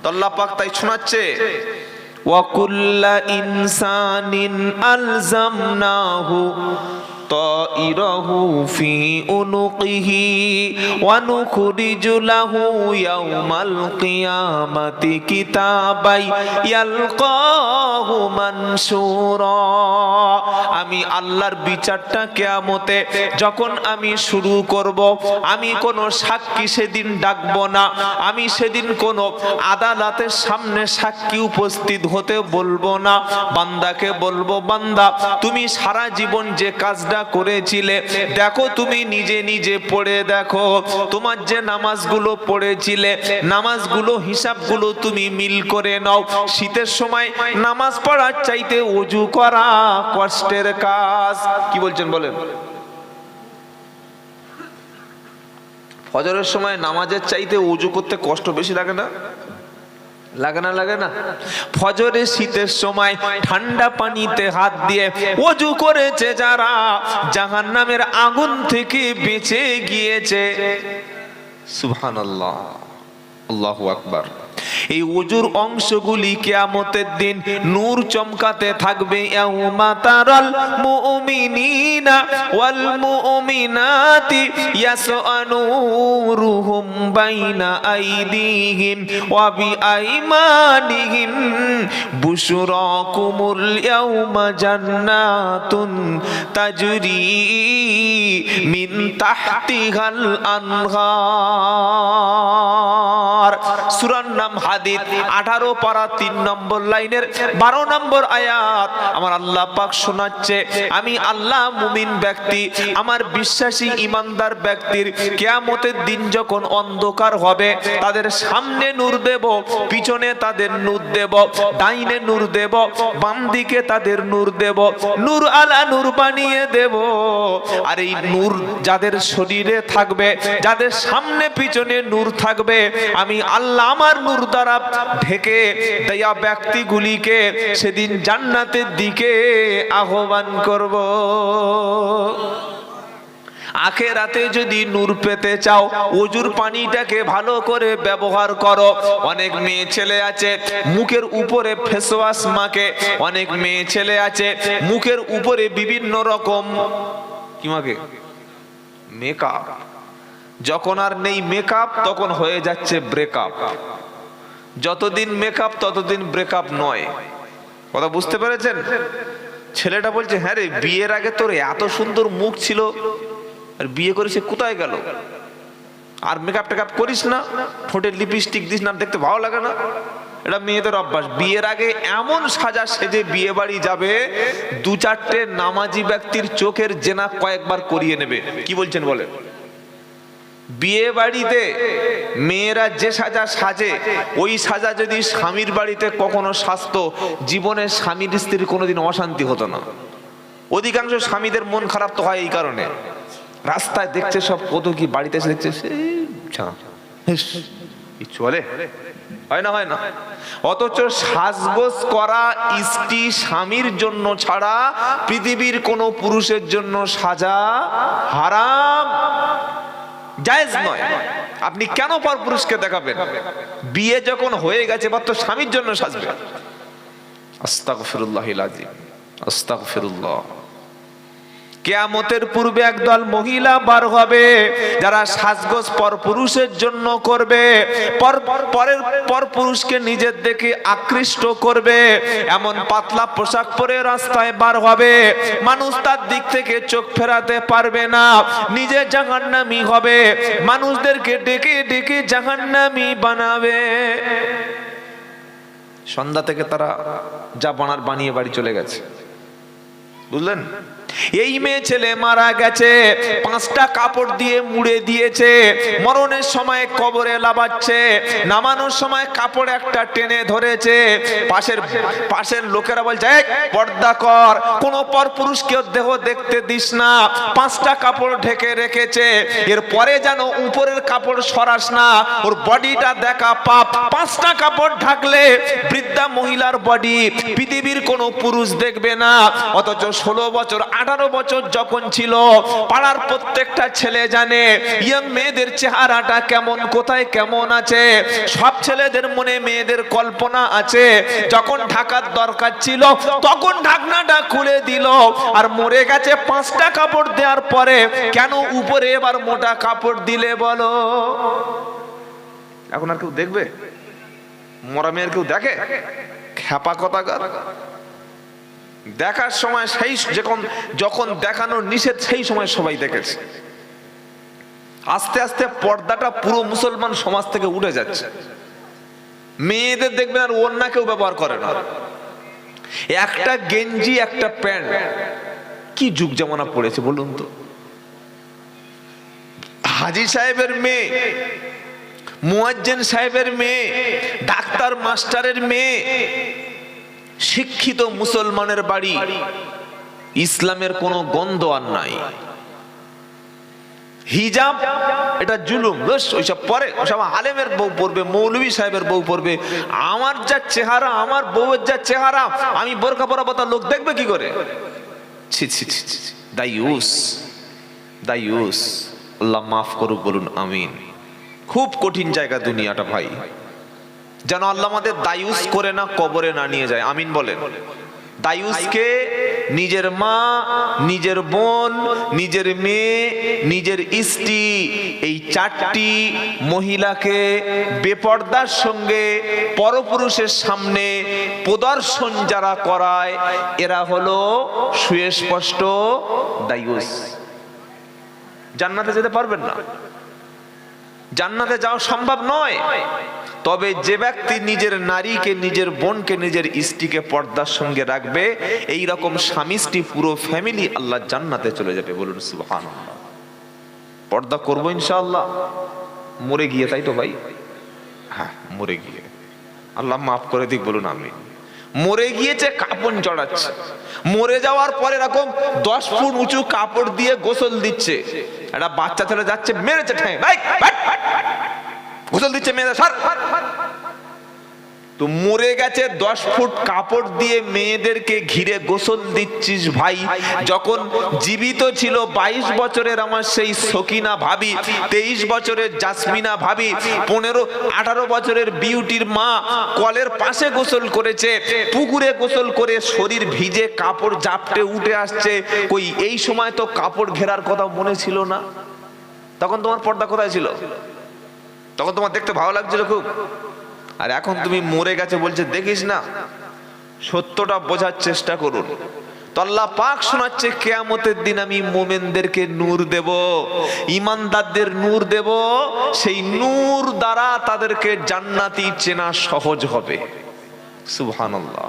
তো আল্লাহ পাক তাই শোনাচ্ছে, ওয়া কুল্লা ইনসানিন আলজামনাহু তাইরাহু ফি উনুকিহি ওয়া নুখরিজু লাহু ইয়াউমাল কিয়ামাতি কিতাবাই ইয়ালকাহু মানসুরা। আমি আল্লাহর বিচারটা কিয়ামতে যখন আমি শুরু করব, আমি কোনো সাক্ষী সেদিন ডাকবো না, আমি সেদিন কোনো আদালতের সামনে সাক্ষী উপস্থিত হতে বলবো না। বান্দাকে বলবো, বান্দা তুমি সারা জীবন যে কাজটা করেছিলে দেখো, তুমি নিজে নিজে পড়ে দেখো, তোমার যে নামাজগুলো পড়েছিলে নামাজগুলো হিসাবগুলো তুমি মিল করে নাও। শীতের সময় নামাজ পড়ার চাইতে ওযু করা কষ্টের কাজ। কি বলছেন বলেন? ফজরের সময় নামাজের চাইতে ওযু করতে কষ্ট বেশি লাগে না? লাগে না? লাগে না? ফজরে শীতের সময় ঠান্ডা পানিতে হাত দিয়ে ওযু করেছে যারা, জাহান্নামের আগুন থেকে বেঁচে গিয়েছে। সুবহানাল্লাহ, আল্লাহু আকবার। এই ওযুর অংশগুলি কিয়ামতের দিন নূর চমকাতে থাকবে। ইয়াউমা তারাল মুমিনিনা ওয়াল মুমিনাতি ইয়াসআনুরুহুম বাইনা আইদিহিম ওয়া বিআইমানিহিম বুশরাকুমুল ইয়াউমা জান্নাতুন তাজরি মিন তাহতিহাল আনহার। সূরার নাম হাদিদ 18 পারা 3 নম্বর লাইনের 12 নম্বর আয়াত। আমার আল্লাহ পাক শোনাচ্ছে, আমি আল্লাহ মুমিন ব্যক্তি, আমার বিশ্বাসী ইমানদার ব্যক্তির কিয়ামতের দিন যখন অন্ধকার হবে, তাদের সামনে নূর দেব, পিছনে তাদের নূর দেব, ডাইনে নূর দেব, বাম দিকে তাদের নূর দেব, নূর আলা নূর বানিয়ে দেব। আর এই নূর যাদের শরীরে থাকবে, যাদের সামনে পিছনে নূর থাকবে, আমি আল্লাহ আমার নূর দ্বারা ঢেকে দেয়া ব্যক্তিগুলিকে সেদিন জান্নাতের দিকে আহ্বান করব। আখেরাতে যদি নূর পেতে চাও, ওযুর পানিটাকে ভালো করে ব্যবহার করো। অনেক মেয়ে ছেলে আছে মুখের উপরে ফেস ওয়াশ মাখে, অনেক মেয়ে ছেলে আছে মুখের উপরে বিভিন্ন রকম কি মাখে, মেকআপ। যখন আর নেই মেকআপ তখন হয়ে যাচ্ছে ব্রেকআপ। যতদিন মেকআপ ততদিন ব্রেকআপ নয়। কথা বুঝতে পেরেছেন? ছেলেটা বলছে, হ্যাঁ রে, বিয়ের আগে তোর এত সুন্দর মুখ ছিল, আর বিয়ে করেছে কোথায় গেল? আর মেকআপ টেকআপ করিস না, ঠোঁটে লিপস্টিক দিস না, দেখতে ভালো লাগে না। এটা মেয়েদের অভ্যাস। বিয়ের আগে এমন সাজা সেজে বিয়ে বাড়ি যাবে, 2-4টে নামাজি ব্যক্তির চোখের জেনা কয়েকবার করিয়ে নেবে। কি বলছেন বলেন? বিয়ে বাড়িতে মেয়েরা যে সাজা সাজে, ওই সাজা যদি স্বামীর বাড়িতে কখনো সাজতো, জীবনে স্বামীর স্ত্রীর কোনোদিন অশান্তি হতো না। অধিকাংশ স্বামীদের মন খারাপ তো হয় এই কারণে, রাস্তায় দেখছে সব কত কি, বাড়িতে এসে দেখছে চলে, হয় না? হয় না? অথচ সাজগোজ করা স্ত্রী স্বামীর জন্য ছাড়া পৃথিবীর কোনো পুরুষের জন্য সাজা হারাম, জায়েজ নয়। আপনি কেন পর পুরুষকে দেখাবেন? বিয়ে যখন হয়ে গেছে এবার তো স্বামীর জন্য সাজবে। আস্তাগফিরুল্লাহিল আযীম, আস্তাগফিরুল্লাহ। কিয়ামতের পূর্বে একদল মহিলা বার হবে যারা সাজগোজ পর পুরুষের জন্য করবে, পর পুরুষকে নিজের দিকে আকৃষ্ট করবে, এমন পাতলা পোশাক পরে রাস্তায় বার হবে, মানুষ তার দিক থেকে চোখ ফেরাতে পারবে না, নিজে জাহান্নামী হবে, মানুষদেরকে ডেকে ডেকে জাহান্নামী বানাবে। সন্ধ্যা থেকে তারা যা বানার বানিয়ে বাড়ি চলে গেছে। বুঝলেন? এই মেয়ে ছেলে মারা গেছে, 5টা কাপড় দিয়ে মুড়ে দিয়েছে, মরণের সময় কবরে লাবাচ্ছে, নামানোর সময় কাপড় একটা টেনে ধরেছে, পাশের লোকেরা বলছে পর্দা কর, কোন পর পুরুষকে দেহ দেখতে দিস না, 5টা কাপড় ঢেকে রেখেছে, এরপরে যেন উপরের কাপড় সরাস না, ওর বডিটা দেখা পাপ। 5টা কাপড় ঢাকলে বৃদ্ধা মহিলার বডি পৃথিবীর কোনো পুরুষ দেখবে না, অথচ 16 বছর 18 বছর যখন ছিল, পাড়ার প্রত্যেকটা ছেলে জানে ইয়াং মেয়েদের চেহারাটা কেমন, কোথায় কেমন আছে। সব ছেলেদের মনে মেয়েদের কল্পনা আছে। যখন ঢাকার দরকার ছিল তখন ঢাকনাটা খুলে দিল, আর মরে গেছে 5টা কাপড় দেওয়ার পরে কেন উপরে এবার মোটা কাপড় দিলে বলো? এখন আর কেউ দেখবে? মরা মেয়ের কেউ দেখে? খ্যাপা কথাকার। দেখার সময় সেই যখন দেখানোর নিষেধ সেই সময় সবাই দেখেছে। আস্তে আস্তে পর্দাটা পুরো মুসলমান সমাজ থেকে উঠে যাচ্ছে। মেয়েদের দেখবেন আর ওড়না কেউ ব্যবহার করে না। একটা গেঞ্জি একটা প্যান্ট, কি যুগ জামানা পড়েছে বলুন তো। হাজী সাহেবের মেয়ে, মুয়াজ্জিন সাহেবের মেয়ে, ডাক্তার মাস্টারের মেয়ে, শিক্ষিত মুসলমানের বাড়ি, ইসলামের কোনো গন্ধ আর নাই। হিজাব এটা জুলুম, ওইসব পরে ওসব আলেমের বউ পড়বে, মৌলভী সাহেবের বউ পড়বে। আমার যা চেহারা, আমার বউয়ের যা চেহারা, আমি বোরকা পরা তা লোক দেখবে কি করে? ছি ছি ছি ছি, দায়ুস দায়ুস। আল্লাহ মাফ করুক, বলুন আমিন। খুব কঠিন জায়গা দুনিয়াটা ভাই, যেন আল্লাহ আমাদের দায়ুস করে না কবরে না নিয়ে যায়। আমিন বলেন। দায়ুসকে নিজের মা, নিজের বোন, নিজের মেয়ে, নিজের স্ত্রী, এই 4টি মহিলাকে বেপর্দার সঙ্গে পরপুরুষের সামনে প্রদর্শন যারা করায়, এরা হলো সুস্পষ্ট দায়ুস। জান্নাতে যেতে পারবেন না, জান্নাতে যাওয়া সম্ভব নয়। তবে যে ব্যক্তি নিজের নারীকে, নিজের বোনকে, নিজের স্ত্রীকে পর্দার সঙ্গে রাখবে, এই রকম স্বামী স্ত্রী পুরো ফ্যামিলি আল্লাহ জান্নাতে চলে যাবে। বলুন সুবহানাল্লাহ। পর্দা করবো ইনশাআল্লাহ, মরে গিয়ে, তাই তো ভাই? হ্যাঁ, মরে গিয়ে। আল্লাহ মাফ করে দিক, বলুন আমিন। মরে গিয়েছে, কাপড় জড়াচ্ছে। মরে যাওয়ার পরে এরকম 10 ফুট উঁচু কাপড় দিয়ে গোসল দিচ্ছে। একটা বাচ্চা ছেলে যাচ্ছে, মেরেছে ঠ্যাং, গোসল দিচ্ছে মেয়েদের। তো মরে গেছে, 10 ফুট কাপড় দিয়ে মেয়েদেরকে ঘিরে গোসল দিচ্ছিস ভাই। যখন জীবিত ছিল 22 বছরের আমার সেই সকিনা ভাবি, 23 বছরের জাসমিনা ভাবি, 15-18 বছরের বিউটির মা কলের পাশে গোসল করেছে, পুকুরে গোসল করে শরীর ভিজে কাপড় জাপটে উঠে আসছে। কই এই সময় তো কাপড় ঘেরার কথা মনে ছিল না? তখন তোমার পর্দা কোথায় ছিল? তখন তোমার দেখতে ভালো লাগছিল খুব। আর এখন তুমি মরে গেছে বলছে দেখিস না। সত্যটা বোঝার চেষ্টা করুন। তো আল্লাহ পাক শোনাচ্ছে, কিয়ামতের দিন আমি মুমিনদেরকে নূর দেব, ঈমানদারদের নূর দেব। সেই নূর দ্বারা তাদেরকে জান্নাতি চেনা সহজ হবে। সুবহানাল্লাহ।